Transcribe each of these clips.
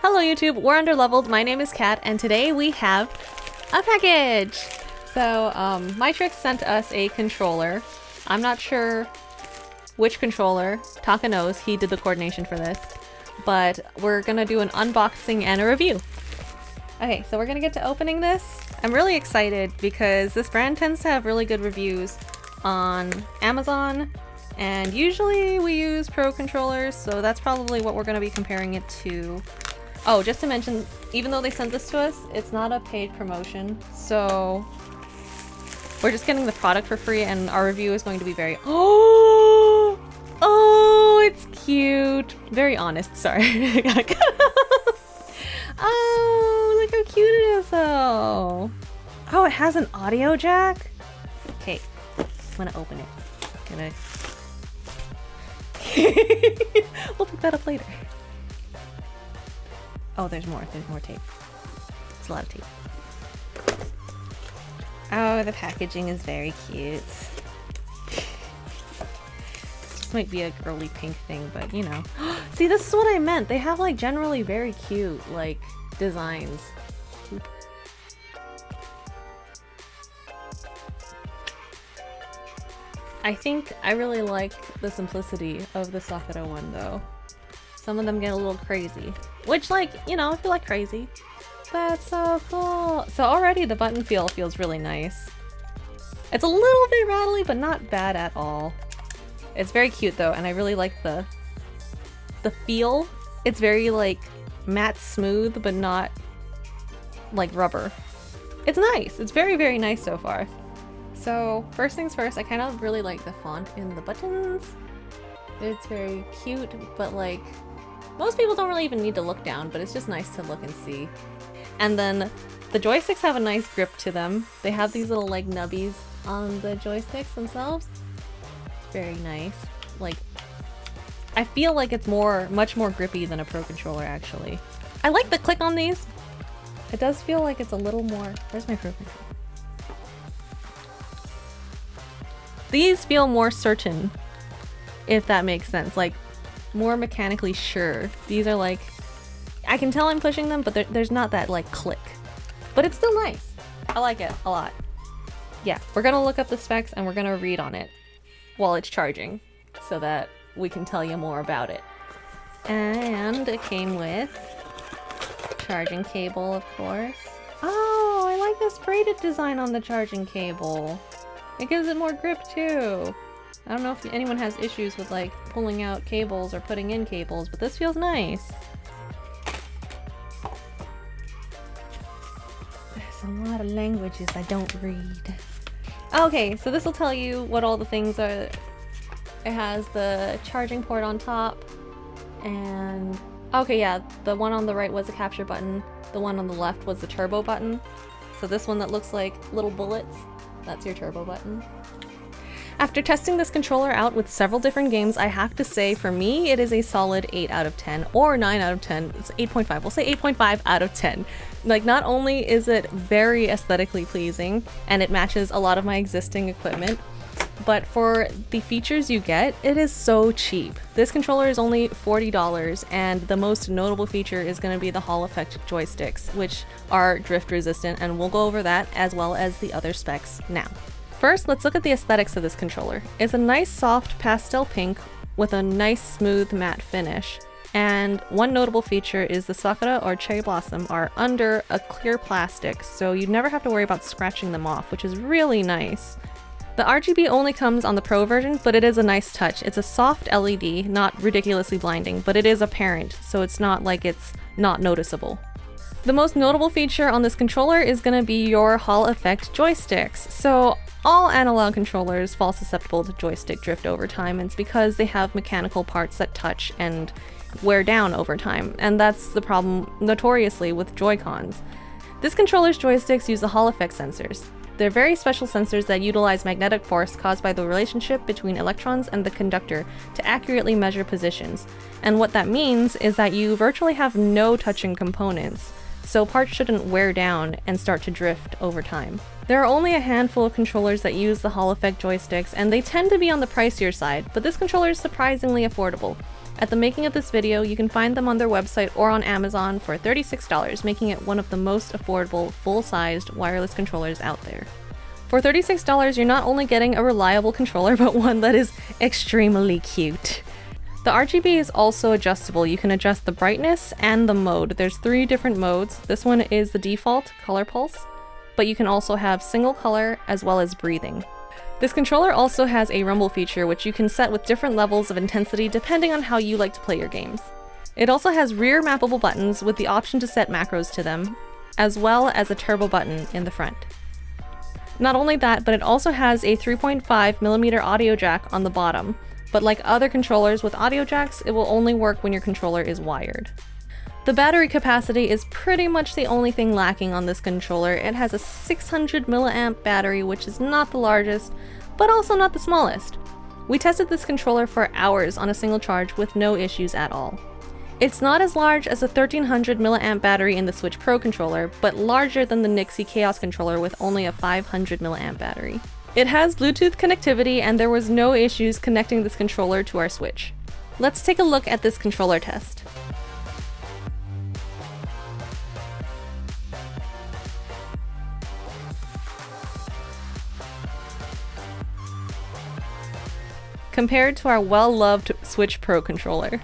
Hello YouTube, we're underleveled. My name is Kat, and today we have a package! So, Mytrix sent us a controller. I'm not sure which controller. Taka knows, he did the coordination for this. But we're gonna do an unboxing and a review. Okay, so we're gonna get to opening this. I'm really excited because this brand tends to have really good reviews on Amazon, and usually we use Pro controllers, so that's probably what we're gonna be comparing it to. Oh, just to mention, even though they sent this to us, it's not a paid promotion, so we're just getting the product for free, and our review is going to be very— oh, it's cute. Very honest, sorry. Oh, look how cute it is though. Oh, it has an audio jack? Okay, I'm gonna open it. We'll pick that up later. Oh, there's more tape. There's a lot of tape. Oh, the packaging is very cute. This might be a girly pink thing, but you know. See, this is what I meant. They have like generally very cute like designs. I think I really like the simplicity of the Sakura one though. Some of them get a little crazy, which, like, you know, if you like crazy, that's so cool. So already the button feel feels really nice. It's a little bit rattly, but not bad at all. It's very cute though, and I really like the feel. It's very like matte smooth, but not like rubber. It's nice. It's very, very nice so far. So first things first, I kind of really like the font in the buttons. It's very cute, but like, most people don't really even need to look down, but it's just nice to look and see. And then the joysticks have a nice grip to them. They have these little like nubbies on the joysticks themselves. It's very nice. Like, I feel like it's much more grippy than a Pro controller actually. I like the click on these. It does feel like it's a little more— where's my Pro controller? These feel more certain, if that makes sense, like more mechanically sure. These are like, I can tell I'm pushing them, but there's not that like click, but it's still nice. I like it a lot. Yeah, we're gonna look up the specs and we're gonna read on it while it's charging so that we can tell you more about it. And it came with charging cable, of course. Oh, I like this braided design on the charging cable. It gives it more grip too. I don't know if anyone has issues with like pulling out cables or putting in cables, but this feels nice. There's a lot of languages I don't read. Okay, so this will tell you what all the things are. It has the charging port on top, and okay, yeah, the one on the right was a capture button. The one on the left was the turbo button. So this one that looks like little bullets, that's your turbo button. After testing this controller out with several different games, I have to say for me it is a solid 8 out of 10 or 9 out of 10. It's 8.5. We'll say 8.5 out of 10. Like, not only is it very aesthetically pleasing and it matches a lot of my existing equipment, but for the features you get, it is so cheap. This controller is only $40, and the most notable feature is going to be the Hall Effect Joysticks, which are drift resistant, and we'll go over that as well as the other specs now. First, let's look at the aesthetics of this controller. It's a nice soft pastel pink with a nice smooth matte finish. And one notable feature is the Sakura or Cherry Blossom are under a clear plastic, so you'd never have to worry about scratching them off, which is really nice. The RGB only comes on the Pro version, but it is a nice touch. It's a soft LED, not ridiculously blinding, but it is apparent, so it's not like it's not noticeable. The most notable feature on this controller is going to be your Hall Effect Joysticks. So all analog controllers fall susceptible to joystick drift over time, and it's because they have mechanical parts that touch and wear down over time, and that's the problem notoriously with Joy-Cons. This controller's joysticks use the Hall Effect sensors. They're very special sensors that utilize magnetic force caused by the relationship between electrons and the conductor to accurately measure positions. And what that means is that you virtually have no touching components, so parts shouldn't wear down and start to drift over time. There are only a handful of controllers that use the Hall Effect joysticks, and they tend to be on the pricier side, but this controller is surprisingly affordable. At the making of this video, you can find them on their website or on Amazon for $36, making it one of the most affordable, full-sized wireless controllers out there. For $36, you're not only getting a reliable controller, but one that is extremely cute. The RGB is also adjustable. You can adjust the brightness and the mode. There's 3 different modes. This one is the default color pulse, but you can also have single color as well as breathing. This controller also has a rumble feature, which you can set with different levels of intensity depending on how you like to play your games. It also has rear mappable buttons with the option to set macros to them, as well as a turbo button in the front. Not only that, but it also has a 3.5mm audio jack on the bottom, but like other controllers with audio jacks, it will only work when your controller is wired. The battery capacity is pretty much the only thing lacking on this controller. It has a 600 milliamp battery, which is not the largest, but also not the smallest. We tested this controller for hours on a single charge with no issues at all. It's not as large as a 1300 milliamp battery in the Switch Pro controller, but larger than the Nixie Chaos controller with only a 500 milliamp battery. It has Bluetooth connectivity, and there was no issues connecting this controller to our Switch. Let's take a look at this controller test. Compared to our well-loved Switch Pro controller.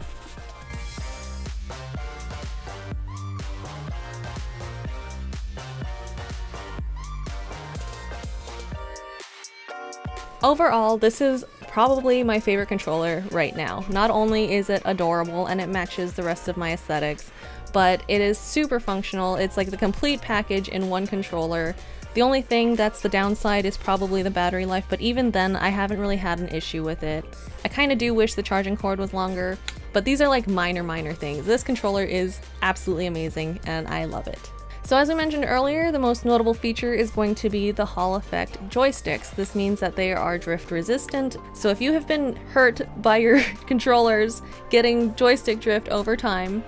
Overall, this is probably my favorite controller right now. Not only is it adorable and it matches the rest of my aesthetics, but it is super functional. It's like the complete package in one controller. The only thing that's the downside is probably the battery life, but even then I haven't really had an issue with it. I kind of do wish the charging cord was longer, but these are like minor things. This controller is absolutely amazing and I love it. So as we mentioned earlier, the most notable feature is going to be the Hall Effect Joysticks. This means that they are drift resistant, so if you have been hurt by your controllers getting joystick drift over time,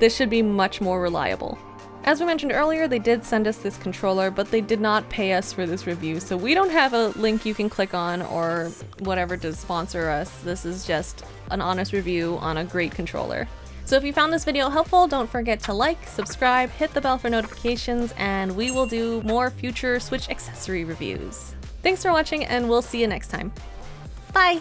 this should be much more reliable. As we mentioned earlier, they did send us this controller, but they did not pay us for this review, so we don't have a link you can click on or whatever to sponsor us. This is just an honest review on a great controller. So if you found this video helpful, don't forget to like, subscribe, hit the bell for notifications, and we will do more future Switch accessory reviews. Thanks for watching, and we'll see you next time. Bye!